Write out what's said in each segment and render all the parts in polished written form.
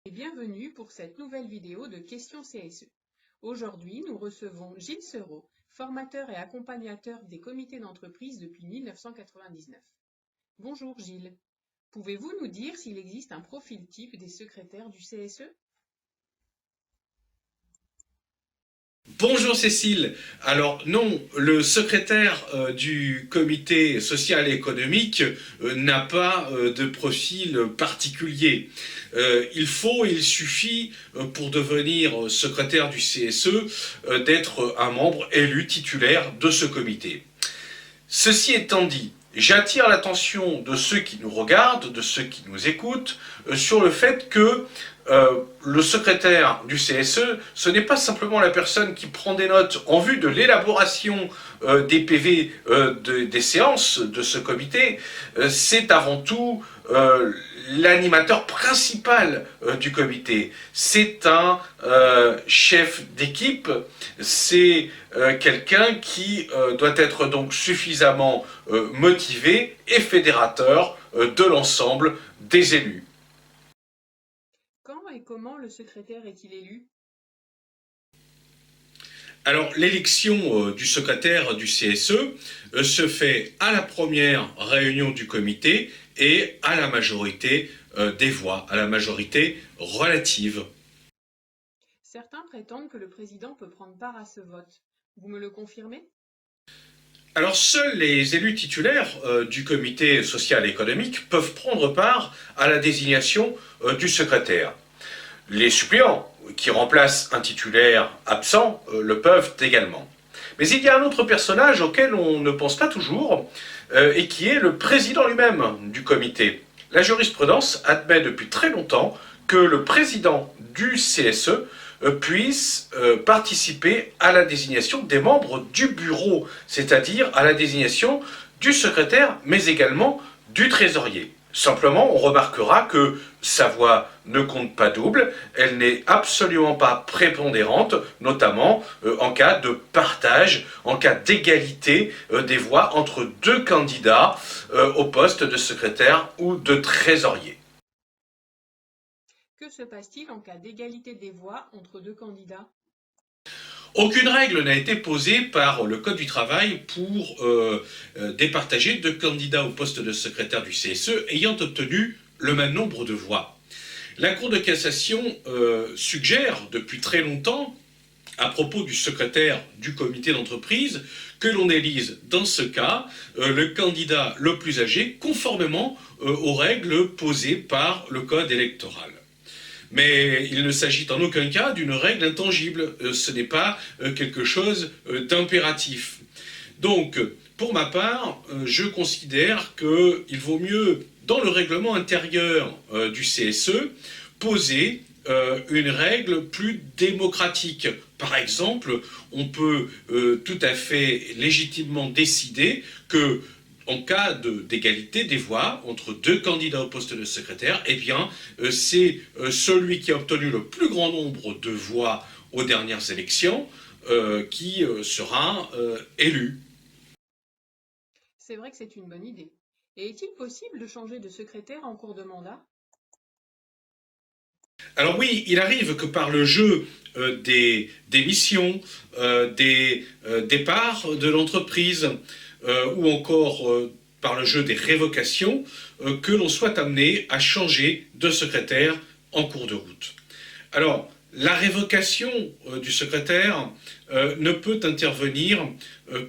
Et bienvenue pour cette nouvelle vidéo de questions CSE. Aujourd'hui, nous recevons Gilles Sereau, formateur et accompagnateur des comités d'entreprise depuis 1999. Bonjour Gilles, pouvez-vous nous dire s'il existe un profil type des secrétaires du CSE? Bonjour Cécile. Alors non, le secrétaire du comité social et économique n'a pas de profil particulier. Il suffit pour devenir secrétaire du CSE d'être un membre élu titulaire de ce comité. Ceci étant dit, j'attire l'attention de ceux qui nous regardent, de ceux qui nous écoutent, sur le fait que le secrétaire du CSE, ce n'est pas simplement la personne qui prend des notes en vue de l'élaboration des PV des séances de ce comité, c'est avant tout l'animateur principal du comité. C'est un chef d'équipe, c'est quelqu'un qui doit être donc suffisamment motivé et fédérateur de l'ensemble des élus. Quand et comment le secrétaire est-il élu? Alors, l'élection du secrétaire du CSE se fait à la première réunion du comité et à la majorité des voix, à la majorité relative. Certains prétendent que le président peut prendre part à ce vote. Vous me le confirmez? Alors, seuls les élus titulaires du comité social et économique peuvent prendre part à la désignation du secrétaire. Les suppléants, qui remplacent un titulaire absent, le peuvent également. Mais il y a un autre personnage auquel on ne pense pas toujours, et qui est le président lui-même du comité. La jurisprudence admet depuis très longtemps que le président du CSE puisse participer à la désignation des membres du bureau, c'est-à-dire à la désignation du secrétaire, mais également du trésorier. Simplement, on remarquera que sa voix ne compte pas double, elle n'est absolument pas prépondérante, notamment en cas de partage, en cas d'égalité des voix entre deux candidats au poste de secrétaire ou de trésorier. Que se passe-t-il en cas d'égalité des voix entre deux candidats? Aucune règle n'a été posée par le Code du travail pour départager deux candidats au poste de secrétaire du CSE ayant obtenu le même nombre de voix. La Cour de cassation suggère depuis très longtemps, à propos du secrétaire du comité d'entreprise, que l'on élise dans ce cas le candidat le plus âgé conformément aux règles posées par le Code électoral. Mais il ne s'agit en aucun cas d'une règle intangible, ce n'est pas quelque chose d'impératif. Donc, pour ma part, je considère qu'il vaut mieux, dans le règlement intérieur du CSE, poser une règle plus démocratique. Par exemple, on peut tout à fait légitimement décider que en cas d'égalité des voix entre deux candidats au poste de secrétaire, eh bien, c'est celui qui a obtenu le plus grand nombre de voix aux dernières élections qui sera élu. C'est vrai que c'est une bonne idée. Et est-il possible de changer de secrétaire en cours de mandat? Alors oui, il arrive que par le jeu des missions, des départs de l'entreprise, ou encore par le jeu des révocations, que l'on soit amené à changer de secrétaire en cours de route. Alors, la révocation du secrétaire ne peut intervenir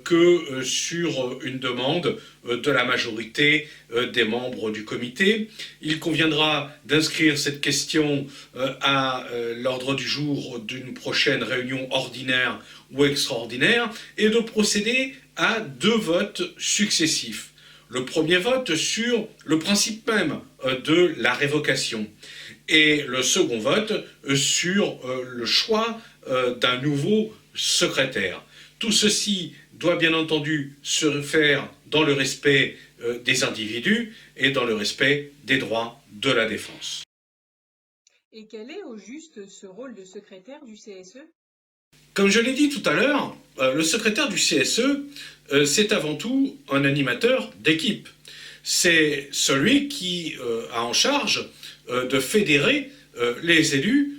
que sur une demande de la majorité des membres du comité. Il conviendra d'inscrire cette question à l'ordre du jour d'une prochaine réunion ordinaire ou extraordinaire et de procéder à deux votes successifs. Le premier vote sur le principe même de la révocation et le second vote sur le choix d'un nouveau secrétaire. Tout ceci doit bien entendu se faire dans le respect des individus et dans le respect des droits de la défense. Et quel est au juste ce rôle de secrétaire du CSE? Comme je l'ai dit tout à l'heure, le secrétaire du CSE, c'est avant tout un animateur d'équipe. C'est celui qui a en charge de fédérer les élus,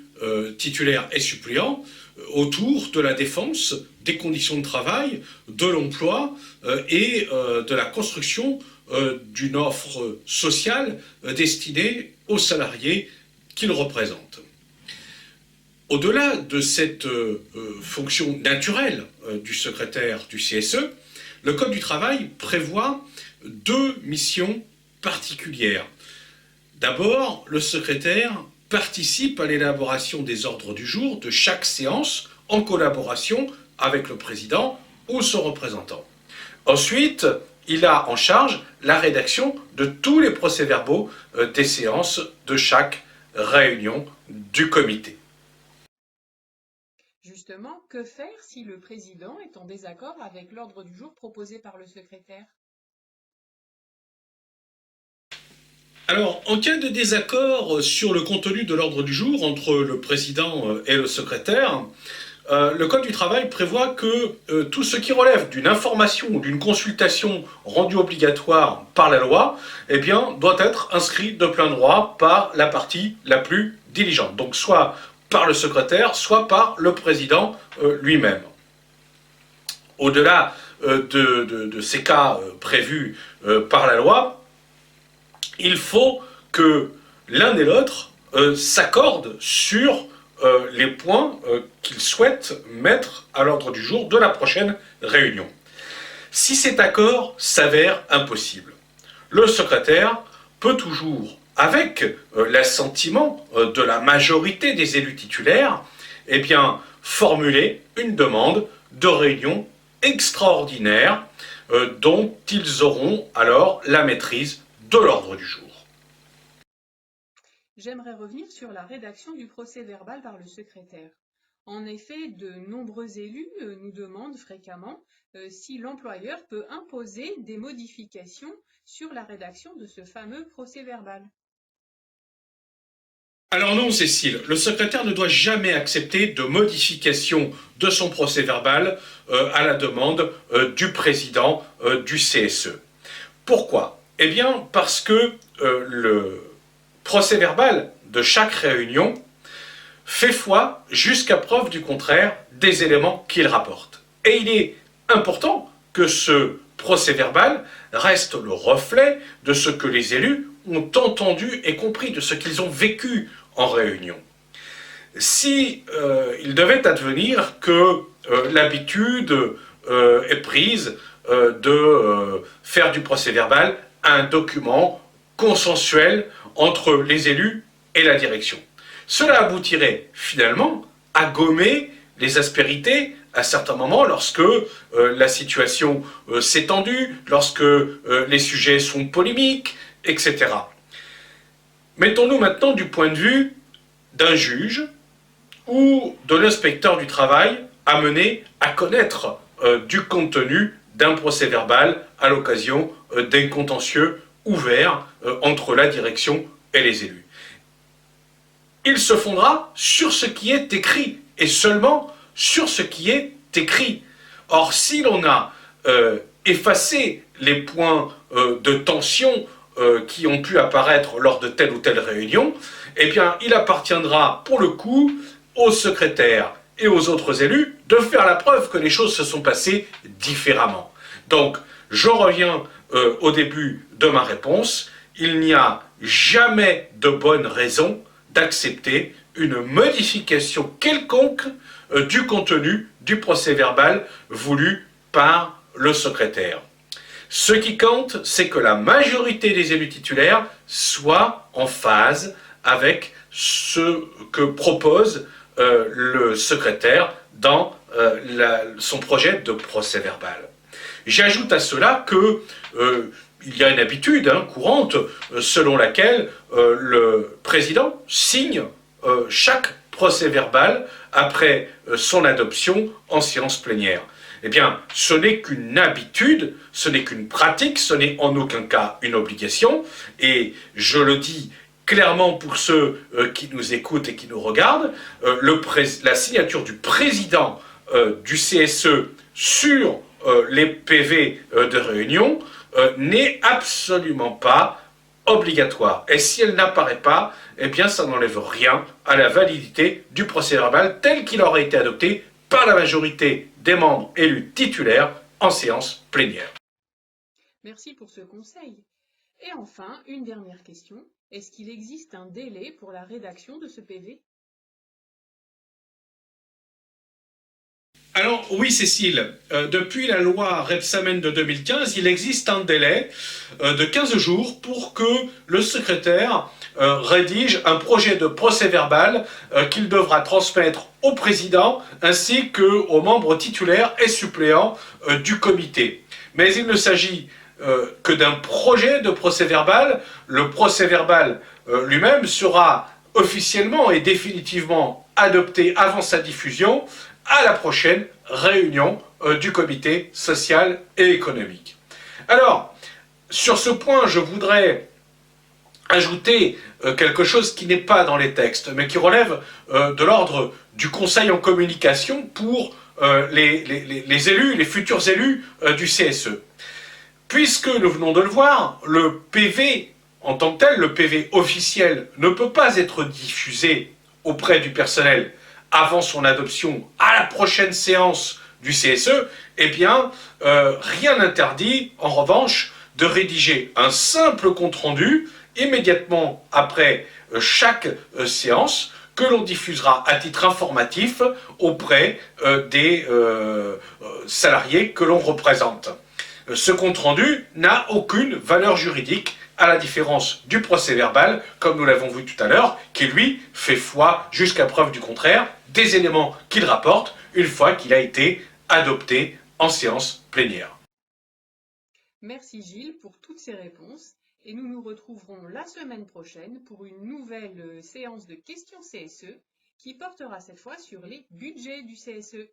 titulaires et suppléants, autour de la défense des conditions de travail, de l'emploi et de la construction d'une offre sociale destinée aux salariés qu'ils représentent. Au-delà de cette fonction naturelle du secrétaire du CSE, le Code du travail prévoit deux missions particulières. D'abord, le secrétaire participe à l'élaboration des ordres du jour de chaque séance en collaboration avec le président ou son représentant. Ensuite, il a en charge la rédaction de tous les procès-verbaux des séances de chaque réunion du comité. Justement, que faire si le président est en désaccord avec l'ordre du jour proposé par le secrétaire? Alors, en cas de désaccord sur le contenu de l'ordre du jour entre le président et le secrétaire, le Code du travail prévoit que tout ce qui relève d'une information ou d'une consultation rendue obligatoire par la loi, eh bien, doit être inscrit de plein droit par la partie la plus diligente. Donc, soit par le secrétaire, soit par le président lui-même. Au-delà de ces cas prévus par la loi, il faut que l'un et l'autre s'accordent sur les points qu'ils souhaitent mettre à l'ordre du jour de la prochaine réunion. Si cet accord s'avère impossible, le secrétaire peut toujours, avec l'assentiment de la majorité des élus titulaires, eh bien, formuler une demande de réunion extraordinaire dont ils auront alors la maîtrise de l'ordre du jour. J'aimerais revenir sur la rédaction du procès-verbal par le secrétaire. En effet, de nombreux élus nous demandent fréquemment si l'employeur peut imposer des modifications sur la rédaction de ce fameux procès-verbal. Alors non, Cécile, le secrétaire ne doit jamais accepter de modification de son procès-verbal à la demande du président du CSE. Pourquoi ? Eh bien, parce que le procès-verbal de chaque réunion fait foi, jusqu'à preuve du contraire, des éléments qu'il rapporte. Et il est important que ce procès-verbal reste le reflet de ce que les élus ont entendu et compris, de ce qu'ils ont vécu en réunion. Si il devait advenir que l'habitude est prise de faire du procès-verbal un document consensuel entre les élus et la direction, cela aboutirait finalement à gommer les aspérités à certains moments lorsque la situation s'est tendue, lorsque les sujets sont polémiques, etc. Mettons-nous maintenant du point de vue d'un juge ou de l'inspecteur du travail amené à connaître du contenu d'un procès-verbal à l'occasion d'un contentieux ouvert entre la direction et les élus. Il se fondera sur ce qui est écrit, et seulement sur ce qui est écrit. Or, si l'on a effacé les points de tension qui ont pu apparaître lors de telle ou telle réunion, eh bien, il appartiendra pour le coup aux secrétaires et aux autres élus de faire la preuve que les choses se sont passées différemment. Donc, je reviens au début de ma réponse. Il n'y a jamais de bonne raison d'accepter une modification quelconque du contenu du procès-verbal voulu par le secrétaire. Ce qui compte, c'est que la majorité des élus titulaires soit en phase avec ce que propose le secrétaire dans son projet de procès-verbal. J'ajoute à cela que il y a une habitude courante selon laquelle le président signe chaque procès-verbal après son adoption en séance plénière. Eh bien, ce n'est qu'une habitude, ce n'est qu'une pratique, ce n'est en aucun cas une obligation, et je le dis clairement pour ceux qui nous écoutent et qui nous regardent, la signature du président du CSE sur les PV de réunion n'est absolument pas obligatoire. Et si elle n'apparaît pas, eh bien ça n'enlève rien à la validité du procès-verbal tel qu'il aurait été adopté par la majorité des membres élus titulaires en séance plénière. Merci pour ce conseil. Et enfin, une dernière question. Est-ce qu'il existe un délai pour la rédaction de ce PV? Alors oui Cécile, depuis la loi Rebsamen de 2015, il existe un délai de 15 jours pour que le secrétaire rédige un projet de procès-verbal qu'il devra transmettre au président ainsi qu'aux membres titulaires et suppléants du comité. Mais il ne s'agit que d'un projet de procès-verbal. Le procès-verbal lui-même sera officiellement et définitivement adopté avant sa diffusion à la prochaine réunion du comité social et économique. Alors, sur ce point, je voudrais ajouter quelque chose qui n'est pas dans les textes, mais qui relève de l'ordre du conseil en communication pour les élus, les futurs élus du CSE. Puisque nous venons de le voir, le PV en tant que tel, le PV officiel, ne peut pas être diffusé auprès du personnel avant son adoption à la prochaine séance du CSE, eh bien, rien n'interdit, en revanche, de rédiger un simple compte-rendu immédiatement après chaque séance que l'on diffusera à titre informatif auprès des salariés que l'on représente. Ce compte-rendu n'a aucune valeur juridique, à la différence du procès-verbal, comme nous l'avons vu tout à l'heure, qui lui fait foi, jusqu'à preuve du contraire, des éléments qu'il rapporte une fois qu'il a été adopté en séance plénière. Merci Gilles pour toutes ces réponses et nous nous retrouverons la semaine prochaine pour une nouvelle séance de questions CSE qui portera cette fois sur les budgets du CSE.